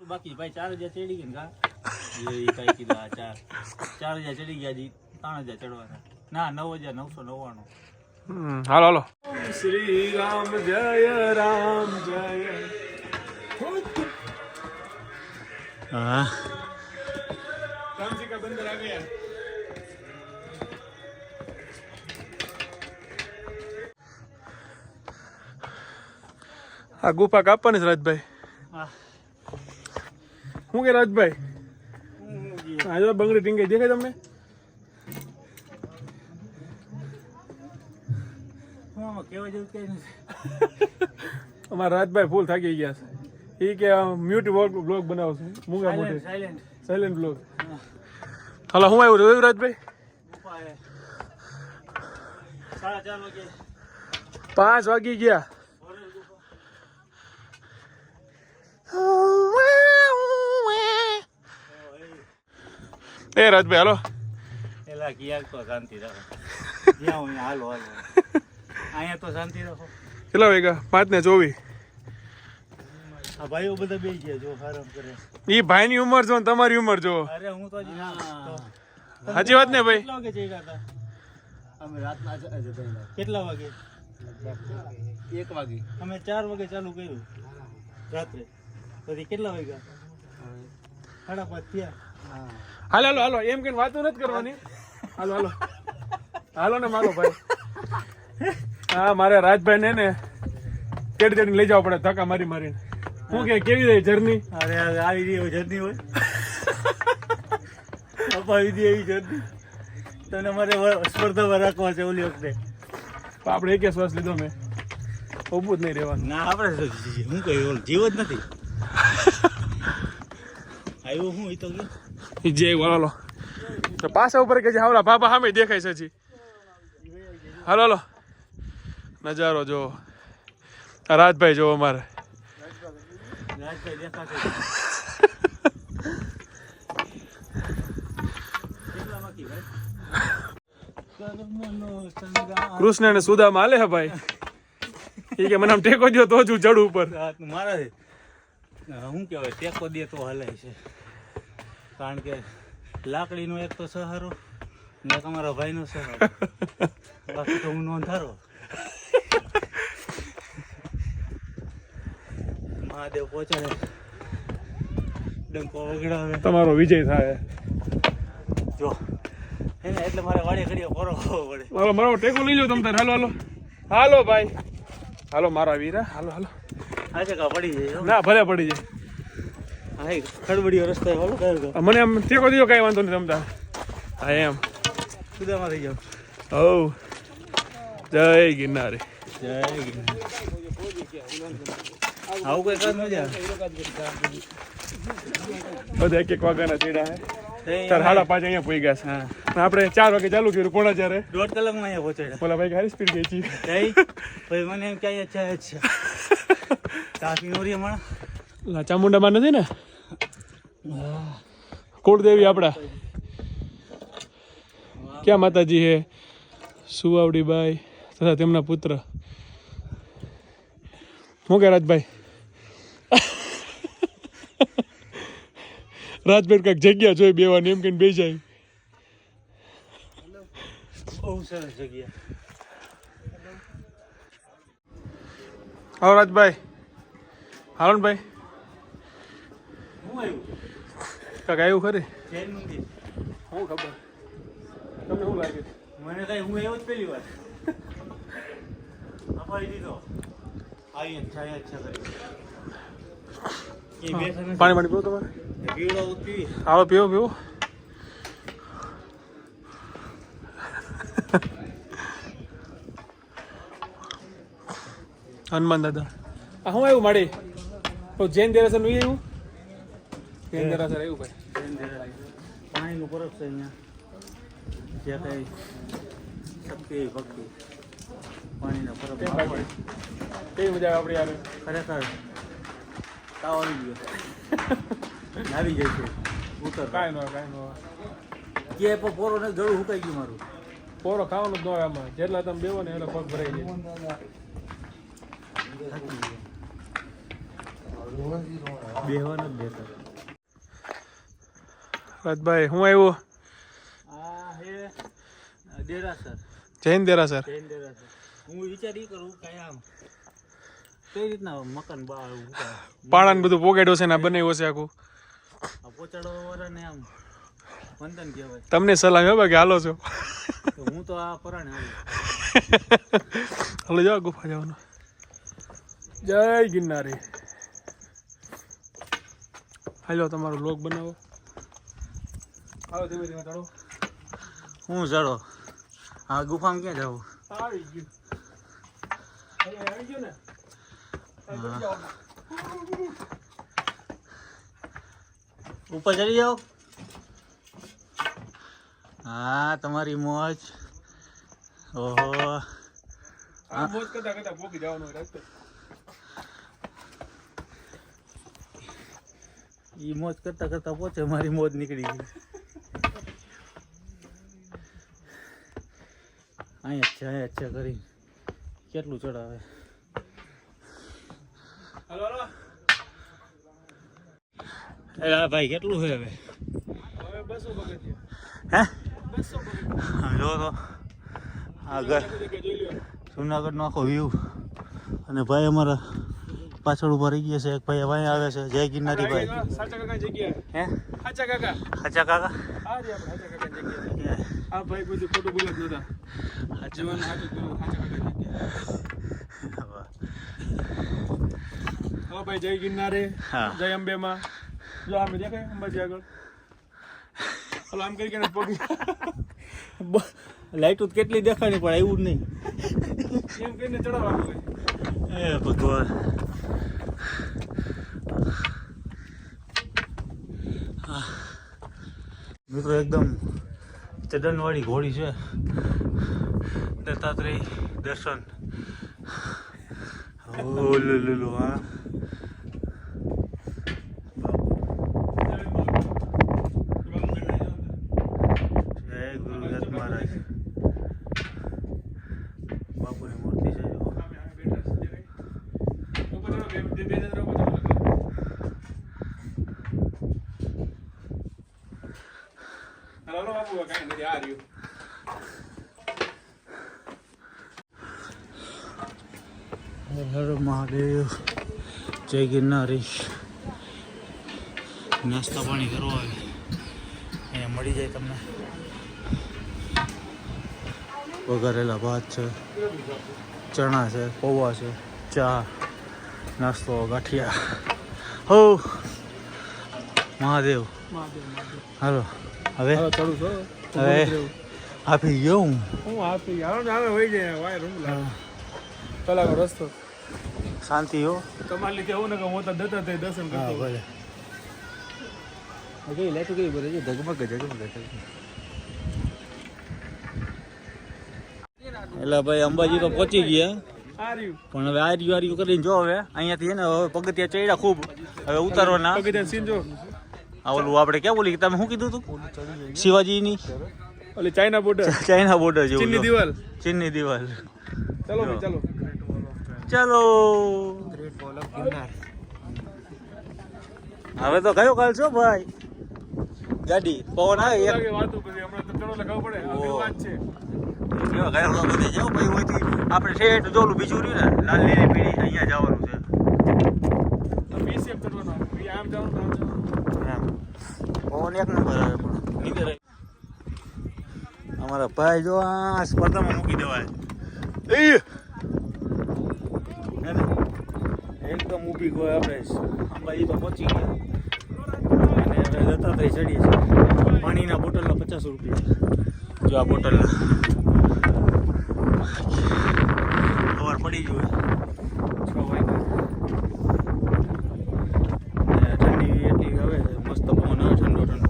બાકી ભાઈ 4000 ચડી ગયા કા એ કઈ કીધું આ 4000 ચડી ગયા જી 3000 ચડવાના ના 9999 હાલો હાલો શ્રી રામ જય हाँ का बंदर आ गया आ गुफा कापવાની છે રાજભાઈ હું કે રાજભાઈ આ જો બંગડી ટીંગાઈ દેખાય તમને કેવા જેવું કઈ નથી અમારા રાજભાઈ ફૂલ થાકી ગયા છે એ કે મ્યુટ બ્લોગ બનાવો છું મૂંગા મોટે સાયલેન્ટ બ્લોગ હાલો હું આવ્યું રહ્યું રાજભાઈ 5 વાગી ગયા એ રાજભાઈ હાલો એલા કિયા તો શાંતિ રાખો જ્યાં હું હાલો હાલો અહીંયા તો શાંતિ રાખો કેટલા વાગ્યા 5:24 આ ભાઈઓ બધા બેસી ગયા જો આરામ કરે ઈ ભાઈની ઉંમર જો ને તમારી ઉંમર જો અરે હું તો હજી સાચી વાત ને ભાઈ કેટલા વાગે જઈ હતા અમે રાતના કેટલા વાગે 1 વાગે અમે 4 વાગે ચાલુ કર્યું રાત્રે પછી કેટલા વાગ્યા 5:30 થયા હાલો હાલો હાલો એમ કઈ વાતો નથી કરવાની હાલો હાલો હાલો ને મારો ભાઈ હા મારે રાજભાઈ ને તેડી તેડી લઈ જવા પડે ધક્કા મારી મારીને હું કે કેવી રહી જર્ની અરે આવી રહી જર્ની હોય અપાવી દે એવી જર્ની તને મારે સ્પર્ધામાં રાખવા છે ઓલી વખતે આપણે એક શ્વાસ લીધો મેં ઊભું જ નહીં રહેવાનું ના આપણે હું કહ્યું જીવ જ નથી આવ્યો હું એ તો જય હાલો તો પાછા ઉપર કે હાવલા બાબા સામે દેખાય છે હજી હાલો હાલો નજારો જો રાજભાઈ જો અમારે રાજભાઈ દેખાશે કૃષ્ણ ને સુદામા હાલે હે ભાઈ એ કે મને આમ ટેકો દો તો જ હું ચડું ઉપર મારા શું કહેવાય ટેકો દે તો હાલે છે કારણ કે લાકડીનો એક તો સહારો ને તમારા ભાઈનો સહારો બાકી તો હું નોંધારો મહાદેવ પહોંચાડે ડંકો વગડાવે તમારો વિજય થાય જો એને એટલે મારે વાડે ઘડીએ ફરો પડે હાલો મારો ટેકો લઈ લો તમ તાર હાલો હાલો હાલો ભાઈ હાલો મારા વીરા હાલો હાલો આજે કા પડી જાય ના ભલે પડી જાય હા ખડબડીયો રસ્તો હાલો કયો મને આમ ટેકો દીધો કઈ વાંધો નહીં તમતા હા એમ સુદામાં થઈ જાવ ઓ જય ગિરનારી જય ગિરનાર આવું કઈ કર મજા બધા 1 વાગ્યાના ચડ્યા હે તાર 5:30 અહીંયા પહોંચી ગયા છે આપણે 4 વાગે ચાલુ કર્યું 4:30 1.5 કલાકમાં અહીંયા પહોંચાડ્યા બોલા ભાઈ હારી સ્પીડ ગઈ છે પછી મને એમ કે અહીંયા છે કાફી નોરી હમણાં ચામુંડામાં નથી ને કુળદેવી આપડા ક્યાં માતાજી હે સુવાવડીબાઈ તથા તેમના પુત્ર હું કે રાજભાઈ રાજભાઈ કઈક જગ્યા જોઈ બેવાની એમ કઈ બે જાય બહુ સરસ જગ્યા આવો રાજભાઈ હાલો ને ભાઈ હું આવ્યું કાંક આવ્યું ખરી જૈન મંદિર શું ખબર તમને શું લાગે મને કઈ હું આવ્યો જ પહેલી વાર અપાઈ દીધો આવી છાયા છે પાણી પાણી પીવો તમારે પીવડો પીવી આવો પીવો પીવો હનુમાન દાદા આ શું આવ્યું માડી જૈન દેરાસર નું આવ્યું જૈન દેરાસર આવ્યું ભાઈ પાણીનું પરબ છે અહીંયા જે કઈ શક્તિ ભક્તિ પાણીના પરબ કેવી મજા આવે આપણી યાર ખરેખર તાવ આવી ગયો આવી જાય છે ઉતર કાંઈ નો કે પોરો ને ગળું સુકાઈ ગયું મારું પોરો ખાવાનું જ ન હોય આમાં જેટલા તમે બેવો ને એટલે પગ ભરાઈ જાય બેહવાનું જ દેતા. રાજભાઈ હું આવ્યો આ હે દેરાસર, જૈન દેરાસર. જૈન દેરાસર. હું વિચાર ઈ કરું કે આમ કઈ રીતના મકાન બહાર પાણા બધું પોકેટો છે ને બનાવ્યો છે આખું. પોચાડો વાળાને આમ વંદન કહેવાય. તમને સલાહ હે બાકી હાલો છો. તો હું તો આ પરાણે આવું. હાલો જાઓ ગુફા જવાનું. જય ગિરનારી. હાલો તમારો લોક બનાવો. હાલો ધીમે ધીમે ચડો. હું ચડો આ ગુફામાં ક્યાં જવું? આવી ગયું. આવી ગયું ને. ઉપર ચડી જાઓ. હા તમારી મોજ. ઓહો આ મોજ કરતા કરતા પોકી જવાનું રસ્તે. ઈ મોજ કરતા કરતા પહોંચે મારી મોજ નીકળી ગઈ. અહીંયા છે કરી કેટલું ચડાવે. હાલો હાલો. એ ભાઈ કેટલું છે હવે? હવે 200 પગથિયા. હે 200 પગથિયા. જો તો આગળ જોઈ લ્યો. જુનાગઢનો આખો વ્યૂ. અને ભાઈ અમારા પાછળ ઉભા રહી ગયા છે. એક ભાઈ અહીં આવે છે. જય ગિરનારી ભાઈ. સાચા કાકા જગ્યા. હે સાચા કાકા. ખાચા કાકા. આ રે આપણે સાચા કાકા જગ્યા. આ ભાઈ બધું ખોટું બોલે જ નતા. જીવન સાચું બોલે સાચા કાકા જગ્યા. હા ભાઈ જય ગિરનારી. હા. જય અંબે માં. જો આમ દેખાય અંબાજી આગળ. હાલો આમ કરી કે પગી. લાઈટો કેટલી દેખાણી પણ એવું જ નહીં. એમ કહીને ચડાવવાનું હોય. એ ભગવાન. મિત્રો એકદમ ચડનવાળી ઘોડી છે. દત્તાત્રેય દર્શન. ઓ લુલુ હા. જય ગુરુદત્ત મહારાજ. બાપુની મૂર્તિ છે. હાલો બાપુ કાંઈ નથી આ રહ્યું. હર હર મહાદેવ. જય ગિરનારી. નાસ્તા પાણી કરવો હોય અહીંયા મળી જાય તમને. વઘારેલા ભાત છે, ચણા છે, પૌવા છે, ચા, નાસ્તો, ગાંઠિયા. હો મહાદેવ. હાલો હવે ચડું છો હવે આપી ગયો હું. હું આપી હાલો ને હવે વહી જાય વાય રૂમ લાવ. કલાકો રસ્તો શાંતિ હો. તમારી લીધે એવું ને કે હું તો દત્તાત્રેય દર્શન હા કરતો. ભલે. કઈ લાઈટું કઈ બોલે છે? ઝગમગ ઝગમગ. એટલે ભાઈ અંબાજી તો પહોંચી ગયા. આ રહ્યું પણ હવે આર્યું કરીને જો હવે અહીંયાથી છે ને હવે પગથિયા ચડ્યા ખૂબ. હવે ઉતારવાના. પગથિયા સીન જો. આ ઓલું આપણે ક્યાં બોલી તમે શું કીધું તું? શિવાજીની ઓલી ચાઇના બોર્ડર, ચાઇના બોર્ડર જેવું. ચીનની દિવાલ. ચીનની દિવાલ. ચાલો ભાઈ ચાલો. ચાલો હવે તો કયો કાલ છો ભાઈ? ગાડી પવન આવે એક લાગે વાતો બધી હમણાં તો ચડો લગાવવું પડે. આ વાત છે. કેવા કયો બધે જાવ ભાઈ હોયથી આપણે ઠેઠ જોલું બીજું રહ્યું ને લાલ લીલી પીળી અહીંયા જવાનું છે. બીસીએફ કરવાનો. આમ જવાનું આમ જવાનું. એમ પવન એક નંબર આવે પણ નીકળે. અમારા ભાઈ જો આ સ્પર્ધામાં મૂકી દેવાય. એકદમ ઊભી ગયો આપણે અંબાજી તો પહોંચી ગયા અને હવે દત્તાત્રેય ચડીએ છીએ. પાણીના બોટલના 50 રૂપિયા. જો આ બોટલના ખબર પડી જોઈએ 6 વાગ્યા. ઠંડી એટલી આવે છે મસ્ત પવન આવે ઠંડો ઠંડો.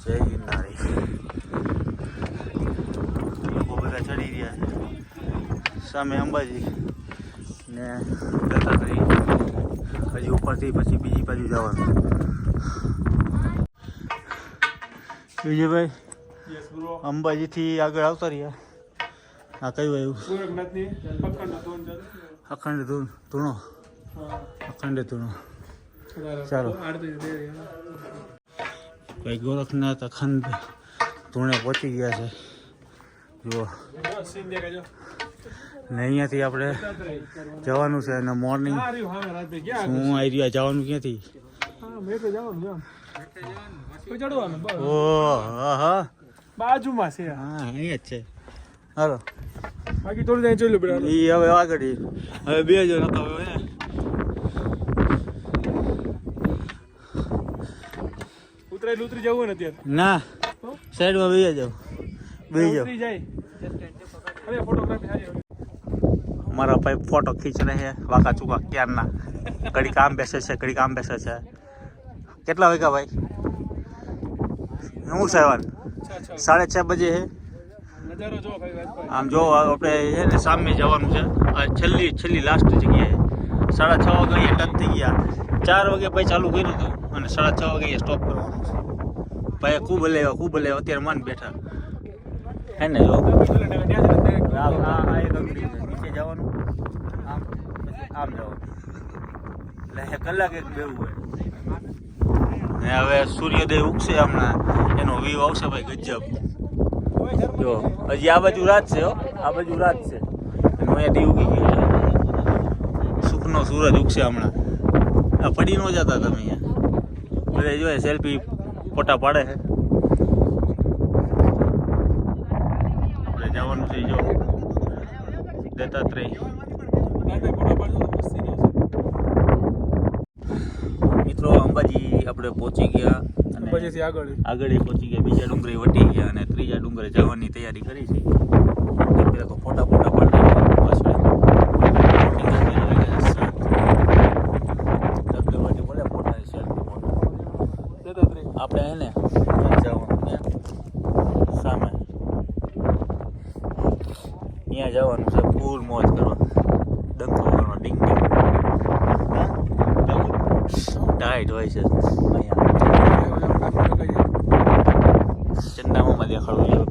જય ગિરનારી. લોકો બધા ચડી રહ્યા છે. સામે અંબાજી ને દત્તાત્રેય. હજી ઉપરથી પછી બીજી બાજુ જવાનું. Vijaybhai yes bro. અંબાજીથી આગળ આવતા રહ્યા. આ કયું આવ્યું? ગોરખનાથની અખંડ ધોન ચાલુ. અખંડ ધૂણો અખંડ ધૂણો ચાલો ભાઈ ગોરખનાથ અખંડ ધૂણે પહોંચી ગયા છે જુઓ ને અહીંયાથી આપણે જવાનું છે અને મોર્નિંગ હું આવી રહ્યા જવાનું ક્યાંથી હા બાજુમાં છે અહીંયા જ છે હાલો બાકી થોડું ત્યાં જોઈ લો બેટા એ હવે આગળ હવે બે જો નતો હવે ઉતરી જવું ને અત્યારે ના સાઈડમાં બે જાવ બે જાવ જાય અરે ફોટોગ્રાફી સારી हमारा भाई फोटो खींच रहे हैं वाका चुका क्या ना घड़ी काम बेसे છે ઘડી કામ બેસે છે કેટલા વાગ્યા ભાઈ હું 6:30 બજે હે નજારો જો ભાઈ રાજભાઈ આમ જો આપણે છે ને સામે જવાનું છે આ છેલ્લી લાસ્ટ જગ્યાએ 6:30 વાગે ટચ થઈ ગયા 4 વાગે ભાઈ ચાલુ કર્યું હતું અને 6:30 વાગે સ્ટોપ કરવાનું છે ભાઈ ખૂબ હલે અત્યારે મન બેઠા હે ને જો આ એક અંગડી છે નીચે જવાનું આમ આમ જવાનું એટલે કલાક એક બેવું હોય ને હવે સૂર્યોદય ઉગશે હમણાં એનો વ્યૂ આવશે ભાઈ ગજબ જો હજી આ બાજુ રાત છે હો આ બાજુ રાત છે અને અહીંયાથી ઉગી ગયું છે સુખનો સૂરજ ઉગશે હમણાં આ પડી ન જતા તમે અહીંયા બધા જોઈએ સેલ્ફી ફોટા પાડે છે આપણે જવાનું છે જો દત્તાત્રેય મિત્રો અંબાજી આપણે પહોંચી ગયા અને પછીથી આગળ પહોંચી ગયા બીજા ડુંગરે વટી ગયા અને ત્રીજા ડુંગરે જવાની તૈયારી કરી છે પેલા તો ફોટા પાડી આપણે હે ને જવાનું સામે અહીંયા જવાનું છે ફૂલ મોજ કરવા ડંકો કરવાનો ડીંગ ડીંગ ટાઈટ હોય છે અહીંયા ચંદામાં દેખાડવું જોઈએ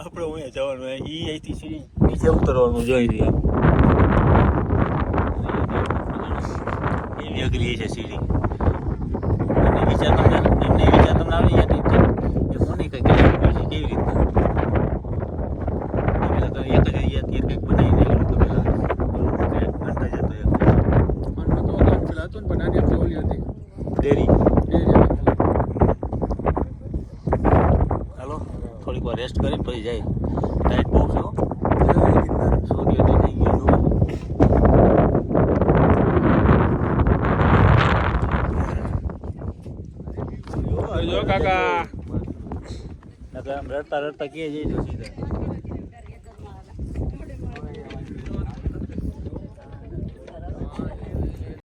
આપણે અહીંયા જવાનું અહીંથી સીડી નીચે ઉતરવાનું જોઈ દઈએ એવી અઘરી છે સીડી એમને વિચાર તમને આવી જાય એ કોની કંઈક કેવી રીતના પેલા એક જ અત્યારે કંઈક બનાવી દે લોકો પેલા ઘંટા જતો હતો ને પણ નાની આપણી ઓલી હતી ડેરી હાલો થોડીક વાર રેસ્ટ કરીને પછી જાય ટાઈટ બહુ છે સૂર્યોદય થઈ ગયો જો કાકા આમ રડતા કે જઈ સીધા